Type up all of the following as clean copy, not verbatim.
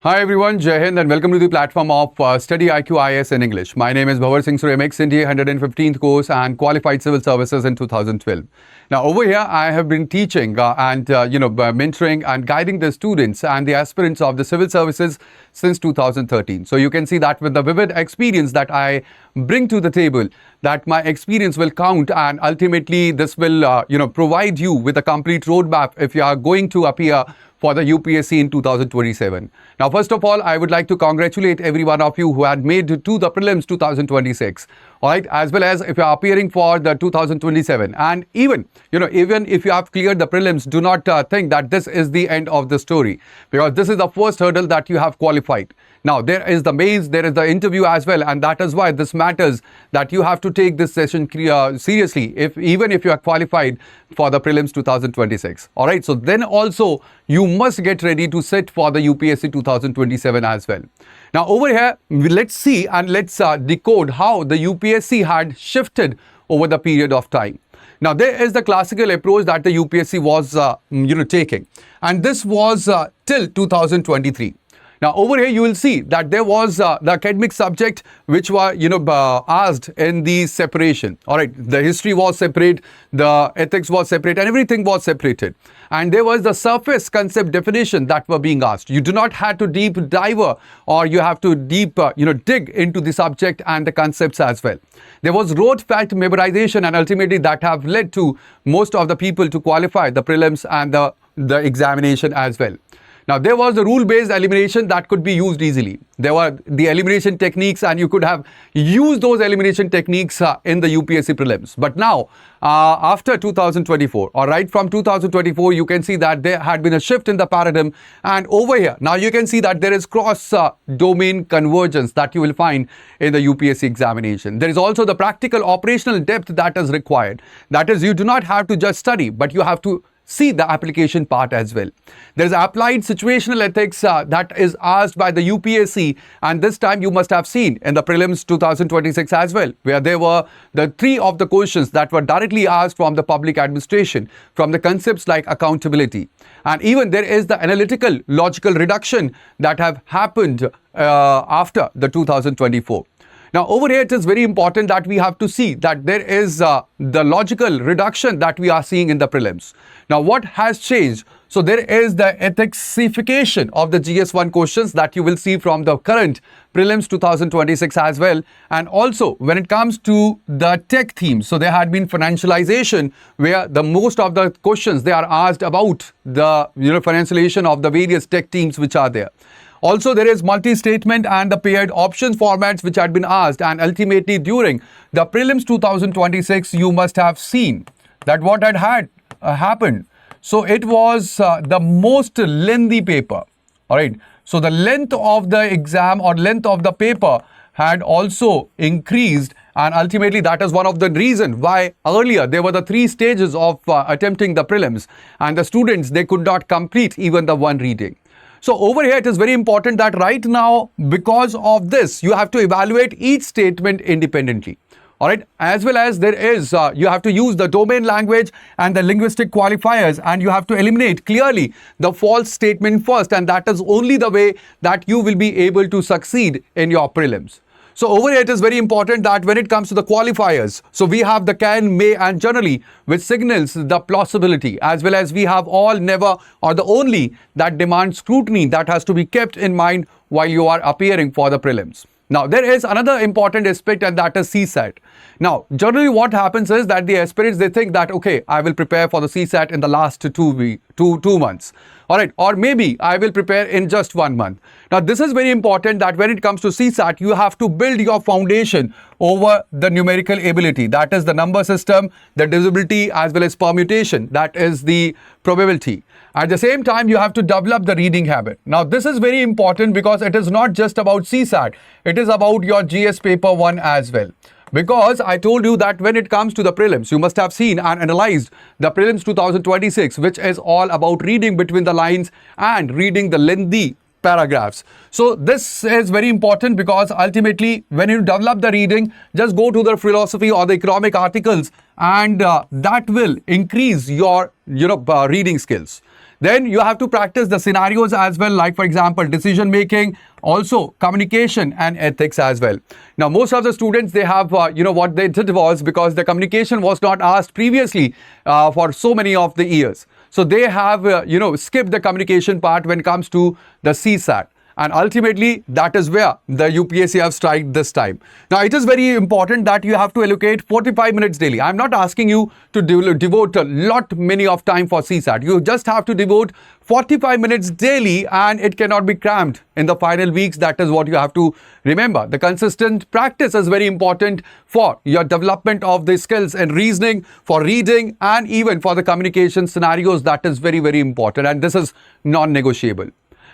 Hi everyone, Jai Hind and welcome to the platform of StudyIQ IAS in English. My name is Bhanwar, Singh, MX India 115th course and qualified civil services in 2012. Now over here I have been teaching and mentoring and guiding the students and the aspirants of the civil services since 2013. So you can see that with the vivid experience that I bring to the table, that my experience will count and ultimately this will provide you with a complete roadmap if you are going to appear for the UPSC in 2027. Now, first of all, I would like to congratulate every one of you who had made to the Prelims 2026. All right, as well as if you are appearing for the 2027. And even if you have cleared the prelims, do not think that this is the end of the story, because this is the first hurdle that you have qualified. Now, there is the mains, there is the interview as well, and that is why this matters, that you have to take this session seriously, even if you are qualified for the prelims 2026. All right, so then also you must get ready to sit for the UPSC 2027 as well. Now, over here, let's see and let's decode how the UPSC had shifted over the period of time. Now, there is the classical approach that the UPSC was taking, and this was till 2023. Now, over here, you will see that there was the academic subject which were, asked in the separation. All right, the history was separate, the ethics was separate, and everything was separated. And there was the surface concept definition that were being asked. You do not have to deep dive or you have to dig into the subject and the concepts as well. There was rote fact memorization, and ultimately that have led to most of the people to qualify the prelims and the examination as well. Now, there was the rule-based elimination that could be used easily. There were the elimination techniques, and you could have used those elimination techniques in the UPSC prelims. But now, after 2024, or right from 2024, you can see that there had been a shift in the paradigm. And over here, now you can see that there is cross-domain convergence that you will find in the UPSC examination. There is also the practical operational depth that is required. That is, you do not have to just study, but you have to see the application part as well. There is applied situational ethics that is asked by the UPSC, and this time you must have seen in the prelims 2026 as well, where there were the three of the questions that were directly asked from the public administration, from the concepts like accountability. And even there is the analytical logical reduction that have happened after the 2024. Now, over here, it is very important that we have to see that there is the logical reduction that we are seeing in the prelims. Now, what has changed? So, there is the ethixification of the GS1 questions that you will see from the current prelims 2026 as well. And also, when it comes to the tech themes, so there had been financialization, where the most of the questions they are asked about the financialization of the various tech teams which are there. Also, there is multi-statement and the paired options formats which had been asked, and ultimately during the prelims 2026, you must have seen that what had happened. So it was the most lengthy paper. All right. So the length of the exam or length of the paper had also increased, and ultimately that is one of the reasons why earlier there were the three stages of attempting the prelims, and the students, they could not complete even the one reading. So over here, it is very important that right now, because of this, you have to evaluate each statement independently. All right. As well as there is, you have to use the domain language and the linguistic qualifiers, and you have to eliminate clearly the false statement first. And that is only the way that you will be able to succeed in your prelims. So over here, it is very important that when it comes to the qualifiers, so we have the can, may, and generally, which signals the plausibility, as well as we have all, never, or the only that demands scrutiny that has to be kept in mind while you are appearing for the prelims. Now, there is another important aspect, and that is CSAT. Now, generally what happens is that the aspirants, they think that, okay, I will prepare for the CSAT in the last 2 months. All right, or maybe I will prepare in just 1 month. Now, this is very important that when it comes to CSAT, you have to build your foundation over the numerical ability. That is the number system, the divisibility, as well as permutation. That is the probability. At the same time, you have to develop the reading habit. Now, this is very important because it is not just about CSAT. It is about your GS paper 1 as well. Because I told you that when it comes to the prelims, you must have seen and analyzed the prelims 2026, which is all about reading between the lines and reading the lengthy paragraphs. So this is very important because ultimately when you develop the reading, just go to the philosophy or the economic articles, and that will increase your reading skills. Then you have to practice the scenarios as well, like for example, decision making, also communication and ethics as well. Now, most of the students, they have, what they did was, because the communication was not asked previously for so many of the years. So they have, skipped the communication part when it comes to the CSAT. And ultimately, that is where the UPSC have striked this time. Now, it is very important that you have to allocate 45 minutes daily. I'm not asking you to devote many of time for CSAT. You just have to devote 45 minutes daily, and it cannot be crammed in the final weeks. That is what you have to remember. The consistent practice is very important for your development of the skills in reasoning, for reading, and even for the communication scenarios. That is very, very important, and this is non-negotiable.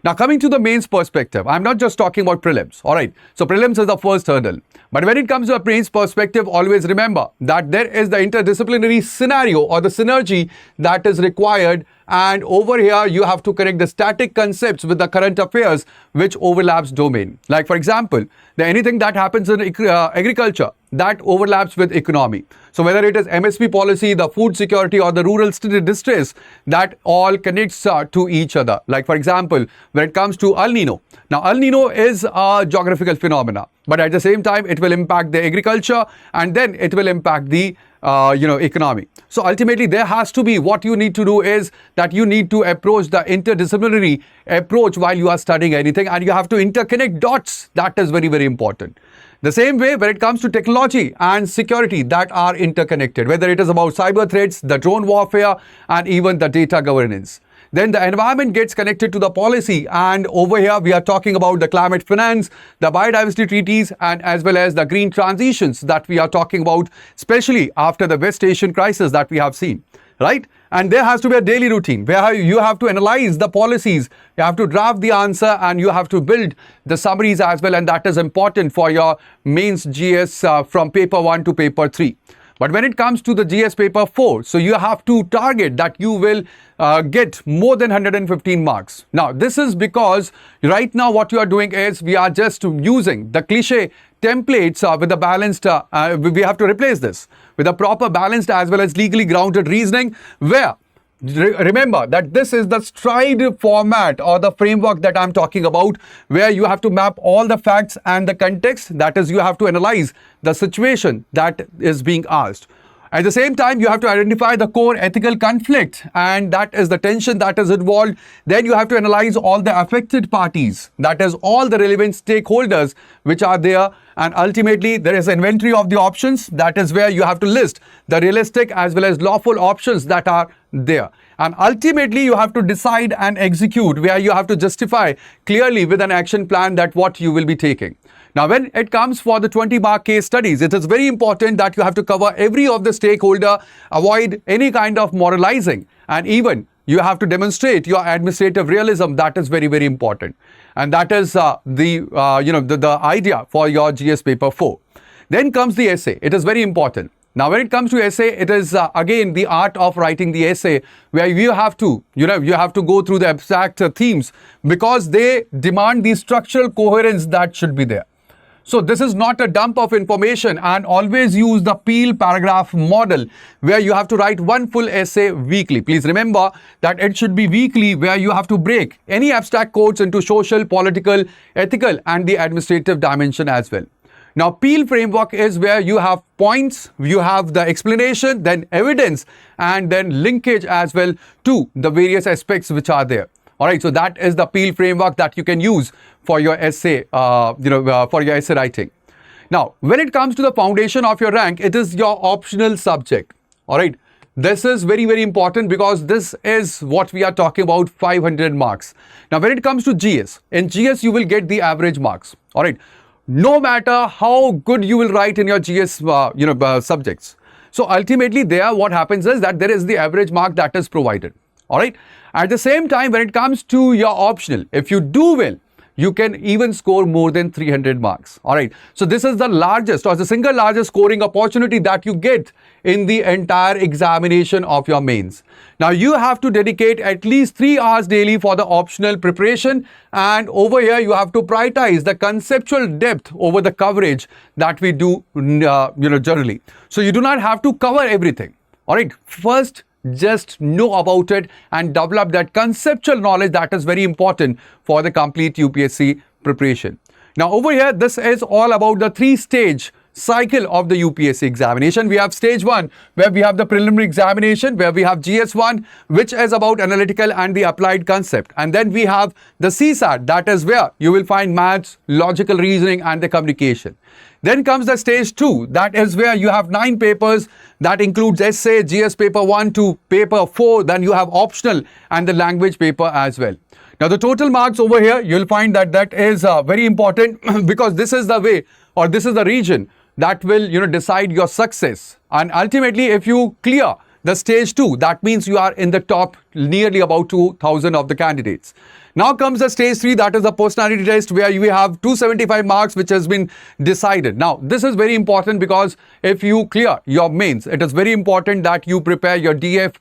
Now, coming to the mains perspective, I'm not just talking about prelims, all right? So, prelims is the first hurdle. But when it comes to a mains perspective, always remember that there is the interdisciplinary scenario or the synergy that is required. And over here, you have to connect the static concepts with the current affairs, which overlaps domain. Like, for example, anything that happens in agriculture, that overlaps with economy. So whether it is MSP policy, the food security, or the rural distress, that all connects to each other. Like, for example, when it comes to El Nino. Now, El Nino is a geographical phenomena, but at the same time, it will impact the agriculture, and then it will impact the economy. So ultimately, there has to be, what you need to do is that you need to approach the interdisciplinary approach while you are studying anything, and you have to interconnect dots. That is very, very important. The same way when it comes to technology and security that are interconnected, whether it is about cyber threats, the drone warfare, and even the data governance. Then the environment gets connected to the policy, and over here we are talking about the climate finance, the biodiversity treaties, and as well as the green transitions that we are talking about, especially after the West Asian crisis that we have seen, right? And there has to be a daily routine where you have to analyze the policies, you have to draft the answer, and you have to build the summaries as well, and that is important for your mains GS from paper 1 to paper 3. But when it comes to the GS paper 4, so you have to target that you will get more than 115 marks. Now, this is because right now what you are doing is we are just using the cliche templates with a balanced, we have to replace this with a proper balanced as well as legally grounded reasoning, where remember that this is the stride format or the framework that I'm talking about, where you have to map all the facts and the context. That is, you have to analyze the situation that is being asked. At the same time, you have to identify the core ethical conflict, and that is the tension that is involved. Then you have to analyze all the affected parties, that is all the relevant stakeholders which are there. And ultimately, there is inventory of the options. That is where you have to list the realistic as well as lawful options that are there. And ultimately, you have to decide and execute, where you have to justify clearly with an action plan that what you will be taking. Now, when it comes for the 20-mark case studies, it is very important that you have to cover every of the stakeholder, avoid any kind of moralizing, and even you have to demonstrate your administrative realism. That is very, very important. And that is the idea for your GS paper 4. Then comes the essay. It is very important. Now, when it comes to essay, it is again the art of writing the essay, where you have to, you have to go through the abstract themes, because they demand the structural coherence that should be there. So this is not a dump of information, and always use the peel paragraph model, where you have to write one full essay weekly. Please remember that it should be weekly, where you have to break any abstract quotes into social, political, ethical, and the administrative dimension as well. Now, peel framework is where you have points, you have the explanation, then evidence, and then linkage as well to the various aspects which are there. All right, so that is the peel framework that you can use for your essay, for your essay writing. Now, when it comes to the foundation of your rank, it is your optional subject. All right, this is very, very important, because this is what we are talking about, 500 marks. Now, when it comes to GS, in GS, you will get the average marks. All right, no matter how good you will write in your GS, subjects. So ultimately, there what happens is that there is the average mark that is provided. All right. At the same time, when it comes to your optional, if you do well, you can even score more than 300 marks. All right. So this is the largest or the single largest scoring opportunity that you get in the entire examination of your mains. Now, you have to dedicate at least 3 hours daily for the optional preparation. And over here, you have to prioritize the conceptual depth over the coverage that we do, generally. So you do not have to cover everything. All right. First, just know about it and develop that conceptual knowledge that is very important for the complete UPSC preparation. Now over here, this is all about the three-stage cycle of the UPSC examination. We have stage 1 where we have the preliminary examination, where we have GS1, which is about analytical and the applied concept. And then we have the CSAT, that is where you will find maths, logical reasoning and the communication. Then comes the stage 2, that is where you have 9 papers that includes essay, GS paper 1 to paper 4, then you have optional and the language paper as well. Now the total marks over here, you'll find that is very important because this is the way, or this is the region that will decide your success. And ultimately, if you clear the stage 2, that means you are in the top nearly about 2,000 of the candidates. Now comes the stage 3, that is the personality test, where you have 275 marks which has been decided. Now this is very important because if you clear your mains, it is very important that you prepare your DF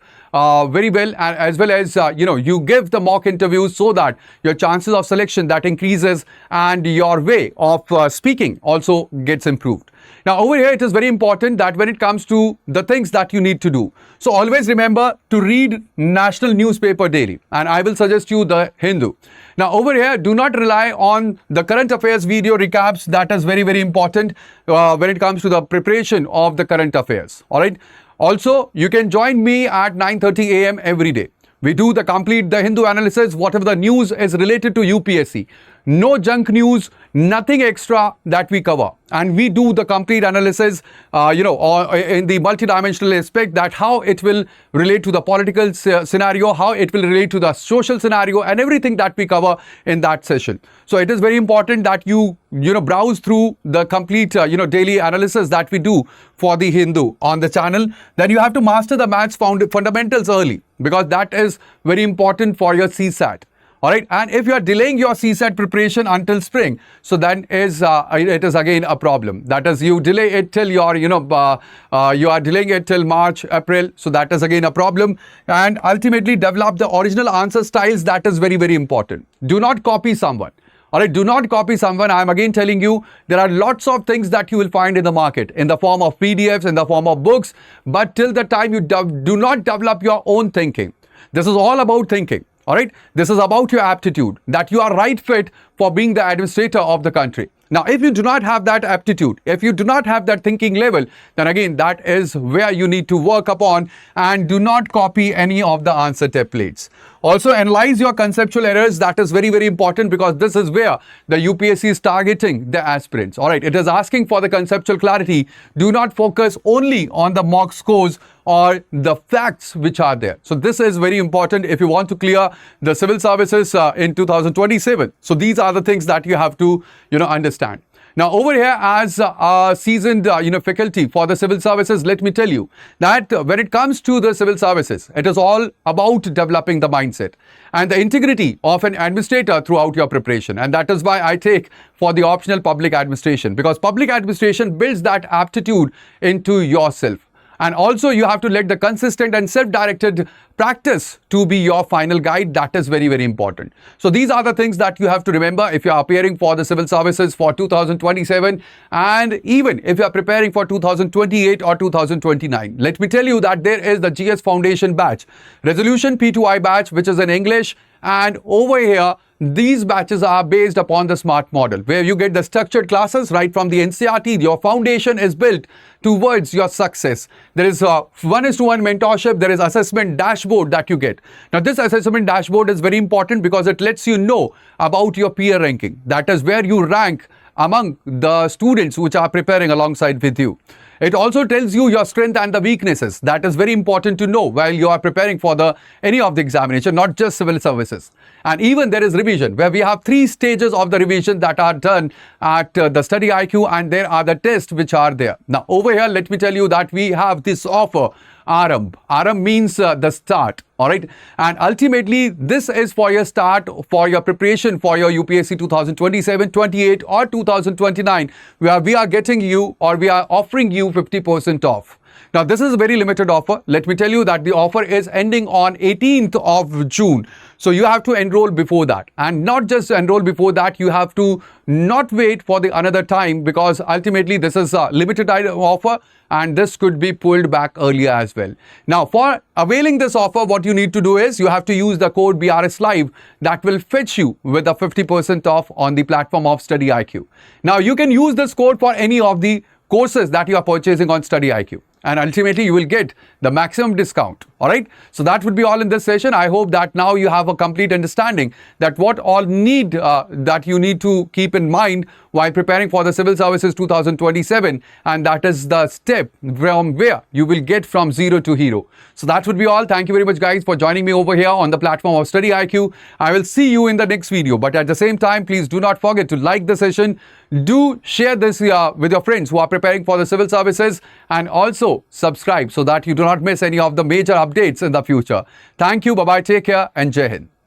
very well, and as well as you give the mock interviews so that your chances of selection that increases and your way of speaking also gets improved. Now over here, it is very important that when it comes to the things that you need to do, so always remember to read national newspaper daily, and I will suggest you the Hindu. Now over here, do not rely on the current affairs video recaps. That is very, very important when it comes to the preparation of the current affairs. All right. Also, you can join me at 9:30 a.m. every day. We do the complete the Hindu analysis, whatever the news is related to UPSC. No junk news, nothing extra that we cover. And we do the complete analysis, in the multidimensional aspect, that how it will relate to the political scenario, how it will relate to the social scenario, and everything that we cover in that session. So it is very important that you browse through the complete daily analysis that we do for the Hindu on the channel. Then you have to master the maths fundamentals early, because that is very important for your CSAT. All right, and if you are delaying your CSAT preparation until spring, so then it is again a problem. That is, you delay it till your you are delaying it till March, April, so that is again a problem. And ultimately develop the original answer styles. That is very, very important. Do not copy someone. All right, do not copy someone. I am again telling you, there are lots of things that you will find in the market in the form of PDFs, in the form of books, but till the time you do not develop your own thinking. This is all about thinking. All right, this is about your aptitude, that you are right fit for being the administrator of the country. Now, if you do not have that aptitude, if you do not have that thinking level, then again, that is where you need to work upon, and do not copy any of the answer templates. Also, analyze your conceptual errors. That is very, very important, because this is where the UPSC is targeting the aspirants. All right, it is asking for the conceptual clarity. Do not focus only on the mock scores or the facts which are there. So this is very important if you want to clear the civil services in 2027. So these are the things that you have to understand. Now over here, as a seasoned faculty for the civil services, let me tell you that when it comes to the civil services, it is all about developing the mindset and the integrity of an administrator throughout your preparation. And that is why I take for the optional public administration, because public administration builds that aptitude into yourself. And also you have to let the consistent and self-directed practice to be your final guide. That is very, very important. So these are the things that you have to remember if you are appearing for the civil services for 2027, and even if you are preparing for 2028 or 2029. Let me tell you that there is the GS Foundation batch, Resolution P2I batch, which is in English. And over here, these batches are based upon the SMART model, where you get the structured classes right from the NCERT. Your foundation is built towards your success. There is a 1:1 mentorship. There is assessment dashboard that you get. Now, this assessment dashboard is very important because it lets you know about your peer ranking. That is where you rank among the students which are preparing alongside with you. It also tells you your strength and the weaknesses. That is very important to know while you are preparing for any of the examination, not just civil services. And even there is revision, where we have 3 stages of the revision that are done at the StudyIQ, and there are the tests which are there. Now over here, let me tell you that we have this offer, Arambh. Arambh means the start. All right. And ultimately, this is for your start, for your preparation for your UPSC 2027, 28 or 2029, where we are getting you, or we are offering you 50% off. Now, this is a very limited offer. Let me tell you that the offer is ending on 18th of June. So you have to enroll before that, and not just enroll before that, you have to not wait for the another time, because ultimately this is a limited offer and this could be pulled back earlier as well. Now, for availing this offer, what you need to do is you have to use the code BRS Live. That will fetch you with a 50% off on the platform of StudyIQ. Now, you can use this code for any of the courses that you are purchasing on StudyIQ, and ultimately you will get the maximum discount. All right, so that would be all in this session. I hope that now you have a complete understanding that what all that you need to keep in mind while preparing for the Civil Services 2027, and that is the step from where you will get from zero to hero. So that would be all. Thank you very much, guys, for joining me over here on the platform of StudyIQ. I will see you in the next video, but at the same time, please do not forget to like the session. Do share this with your friends who are preparing for the civil services, and also subscribe so that you do not miss any of the major updates in the future. Thank you. Bye-bye. Take care and Jai Hind.